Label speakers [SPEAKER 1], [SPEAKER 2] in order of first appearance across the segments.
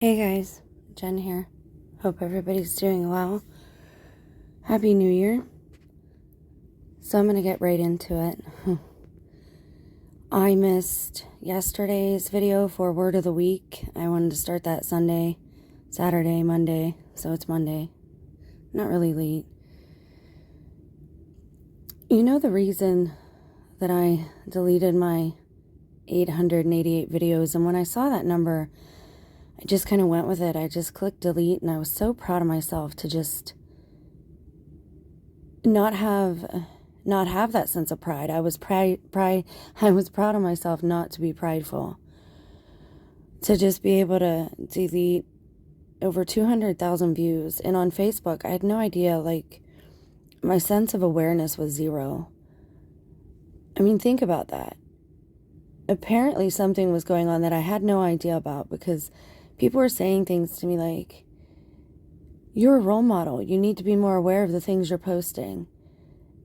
[SPEAKER 1] Hey guys, Jen here. Hope everybody's doing well. Happy New Year. So I'm going to get right into it. I missed yesterday's video for Word of the Week. I wanted to start that Sunday, Saturday, Monday, so it's Monday. Not really late. You know the reason that I deleted my 888 videos, and when I saw that number, I just kind of went with it. I just clicked delete, and I was so proud of myself to just not have that sense of pride. I was I was proud of myself not to be prideful. To just be able to delete over 200,000 views. And on Facebook, I had no idea, my sense of awareness was zero. I mean, think about that. Apparently something was going on that I had no idea about, because people were saying things to me like, you're a role model. You need to be more aware of the things you're posting.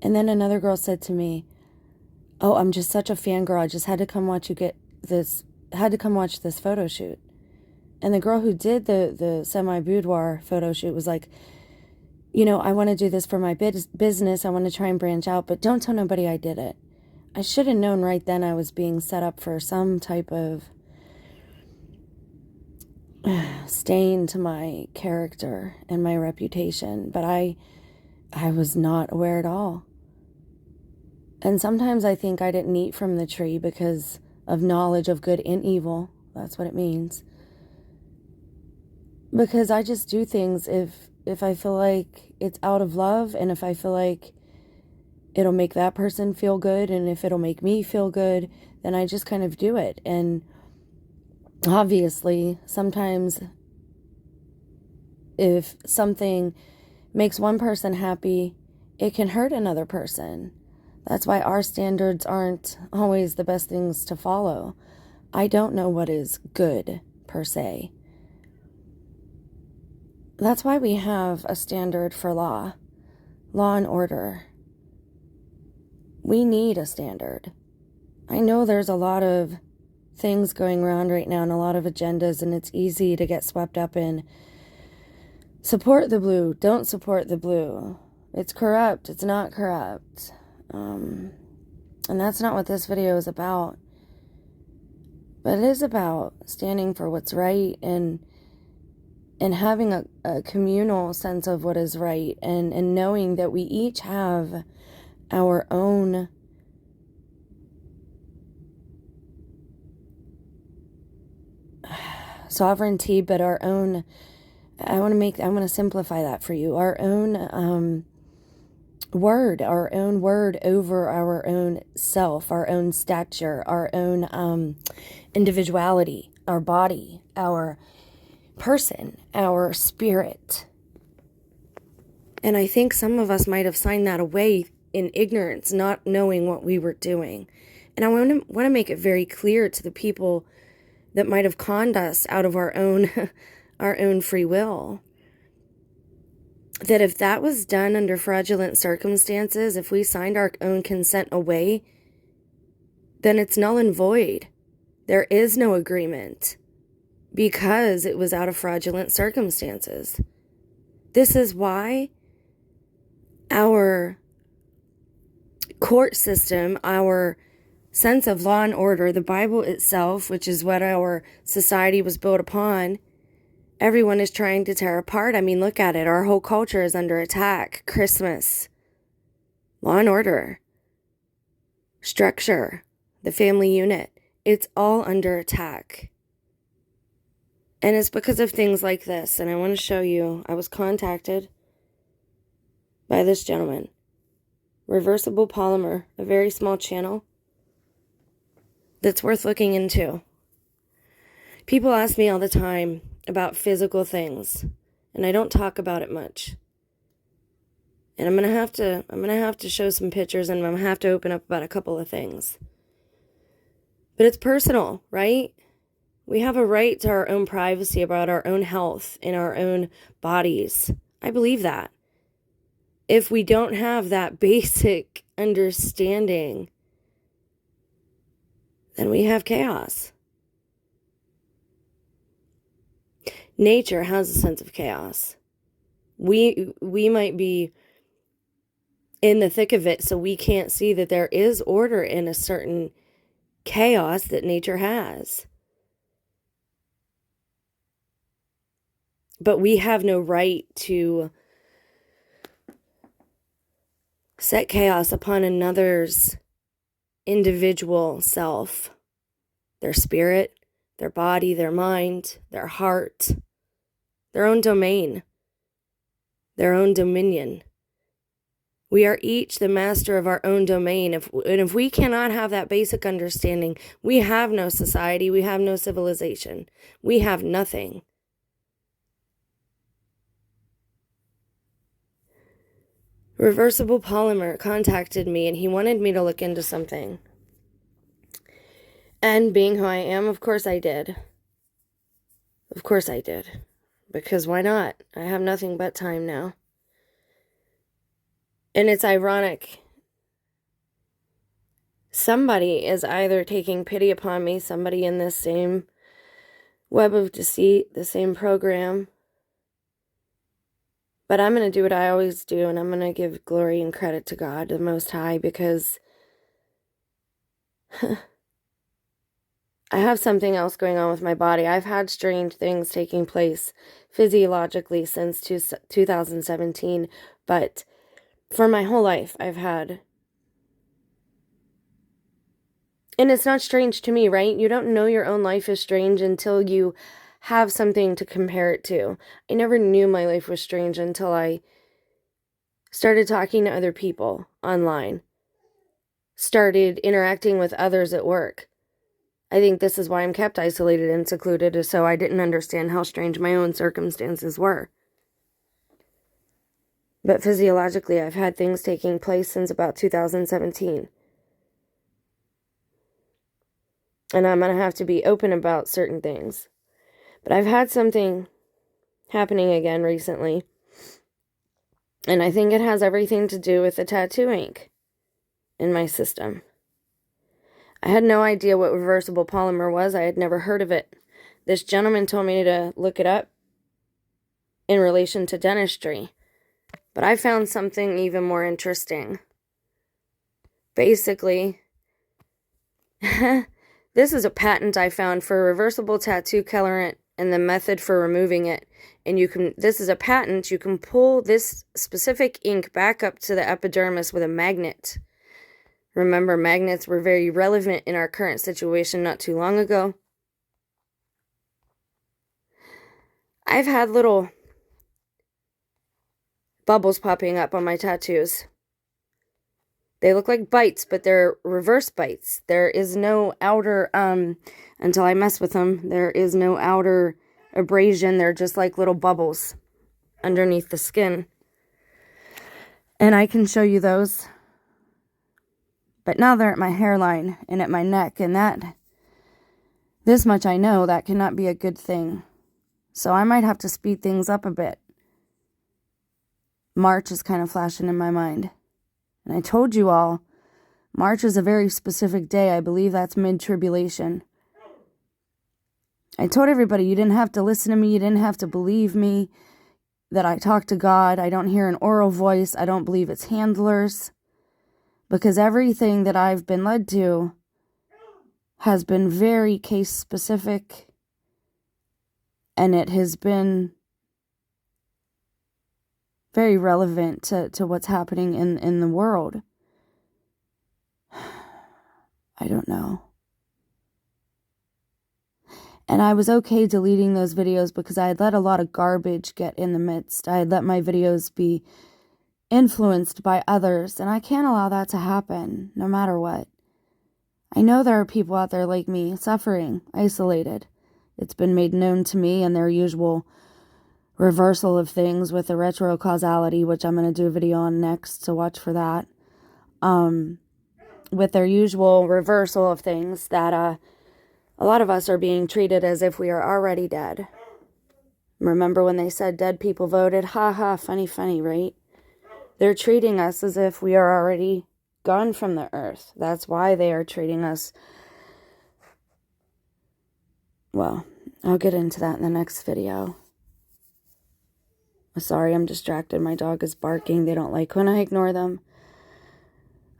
[SPEAKER 1] And then another girl said to me, oh, I'm just such a fangirl. I just had to come watch this photo shoot. And the girl who did the semi-boudoir photo shoot was like, I want to do this for my business. I want to try and branch out, but don't tell nobody I did it. I should have known right then I was being set up for some type of stain to my character and my reputation, but I was not aware at all. And sometimes I think I didn't eat from the tree because of knowledge of good and evil. That's what it means. Because I just do things if I feel like it's out of love, and if I feel like it'll make that person feel good, and if it'll make me feel good, then I just kind of do it. And obviously, sometimes if something makes one person happy, it can hurt another person. That's why our standards aren't always the best things to follow. I don't know what is good, per se. That's why we have a standard for law and order. We need a standard. I know there's a lot of things going around right now and a lot of agendas, and it's easy to get swept up in support the blue, don't support the blue. It's corrupt, it's not corrupt. And that's not what this video is about. But it is about standing for what's right and having a communal sense of what is right, and knowing that we each have our own sovereignty, but our own, I want to simplify that for you, our own word over our own self, our own stature, our own individuality, our body, our person, our spirit. And I think some of us might have signed that away in ignorance, not knowing what we were doing. And I want to make it very clear to the people that might have conned us out of our own our own free will, that if that was done under fraudulent circumstances, if we signed our own consent away, then it's null and void. There is no agreement because it was out of fraudulent circumstances. This is why our court system, our sense of law and order, the Bible itself, which is what our society was built upon, everyone is trying to tear apart. I mean, look at it. Our whole culture is under attack. Christmas, law and order, structure, the family unit, it's all under attack. And it's because of things like this. And I want to show you, I was contacted by this gentleman, Reversible Polymer, a very small channel that's worth looking into. People ask me all the time about physical things, and I don't talk about it much. And I'm gonna have to show some pictures, and I'm gonna have to open up about a couple of things. But it's personal, right? We have a right to our own privacy about our own health in our own bodies. I believe that. If we don't have that basic understanding, then we have chaos. Nature has a sense of chaos. We might be in the thick of it, so we can't see that there is order in a certain chaos that nature has. But we have no right to set chaos upon another's individual self, their spirit, their body, their mind, their heart, their own domain, their own dominion. We are each the master of our own domain. If we cannot have that basic understanding, we have no society, we have no civilization, we have nothing. Reversible Polymer contacted me and he wanted me to look into something. And being who I am, of course I did. Of course I did. Because why not? I have nothing but time now. And it's ironic. Somebody is either taking pity upon me, somebody in this same web of deceit, the same program. But I'm going to do what I always do, and I'm going to give glory and credit to God, the Most High, because I have something else going on with my body. I've had strange things taking place physiologically since 2017, but for my whole life, I've had... And it's not strange to me, right? You don't know your own life is strange until you have something to compare it to. I never knew my life was strange until I started talking to other people online, started interacting with others at work. I think this is why I'm kept isolated and secluded, is so I didn't understand how strange my own circumstances were. But physiologically, I've had things taking place since about 2017. And I'm going to have to be open about certain things. But I've had something happening again recently. And I think it has everything to do with the tattoo ink in my system. I had no idea what reversible polymer was. I had never heard of it. This gentleman told me to look it up in relation to dentistry. But I found something even more interesting. Basically, this is a patent I found for reversible tattoo colorant and the method for removing it. And this is a patent, you can pull this specific ink back up to the epidermis with a magnet. Remember, magnets were very relevant in our current situation not too long ago. I've had little bubbles popping up on my tattoos. They look like bites, but they're reverse bites. There is no outer, until I mess with them, there is no outer abrasion. They're just like little bubbles underneath the skin. And I can show you those. But now they're at my hairline and at my neck, and this much I know, that cannot be a good thing. So I might have to speed things up a bit. March is kind of flashing in my mind. And I told you all, March is a very specific day. I believe that's mid-tribulation. I told everybody you didn't have to listen to me. You didn't have to believe me that I talk to God. I don't hear an oral voice. I don't believe it's handlers. Because everything that I've been led to has been very case-specific. And it has been very relevant to what's happening in the world. I don't know. And I was okay deleting those videos because I had let a lot of garbage get in the midst. I had let my videos be influenced by others, and I can't allow that to happen, no matter what. I know there are people out there like me, suffering, isolated. It's been made known to me in their usual reversal of things with the retrocausality, which I'm going to do a video on next, so watch for that. With their usual reversal of things, that a lot of us are being treated as if we are already dead. Remember when they said dead people voted? Ha ha, funny, funny, right? They're treating us as if we are already gone from the earth. That's why they are treating us. Well, I'll get into that in the next video. Sorry, I'm distracted. My dog is barking. They don't like when I ignore them.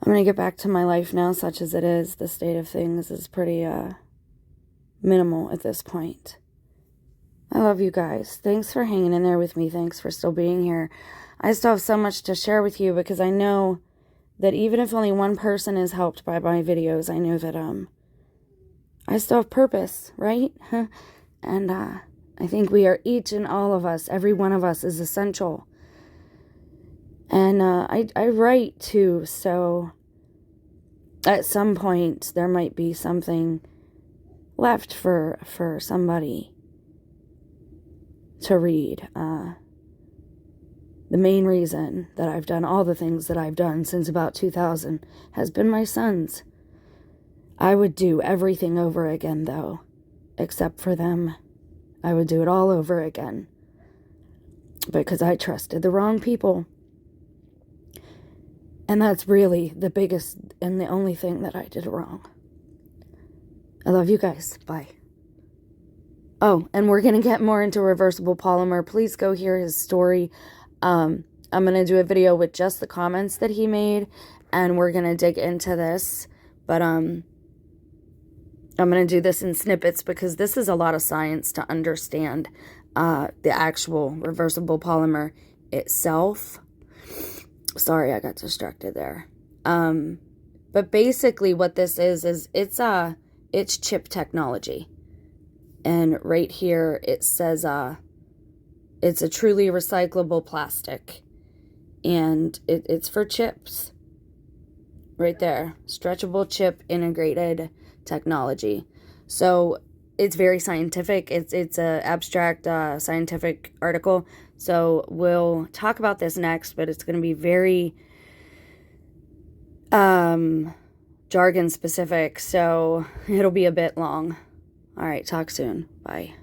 [SPEAKER 1] I'm going to get back to my life now, such as it is. The state of things is pretty minimal at this point. I love you guys. Thanks for hanging in there with me. Thanks for still being here. I still have so much to share with you because I know that even if only one person is helped by my videos, I know that I still have purpose, right? And I think we are, each and all of us, every one of us is essential. And I write too, so at some point there might be something left for somebody to read. The main reason that I've done all the things that I've done since about 2000 has been my sons. I would do everything over again, though, except for them. I would do it all over again because I trusted the wrong people. And that's really the biggest and the only thing that I did wrong. I love you guys. Bye. Oh, and we're going to get more into Reversible Polymer. Please go hear his story. I'm going to do a video with just the comments that he made, and we're going to dig into this. But I'm going to do this in snippets because this is a lot of science to understand the actual reversible polymer itself. Sorry, I got distracted there. But basically what this is it's chip technology. And right here it says it's a truly recyclable plastic. And it's for chips. Right there. Stretchable chip integrated technology. So it's very scientific. It's a abstract scientific article. So we'll talk about this next, but it's going to be very jargon specific. So it'll be a bit long. All right, talk soon. Bye.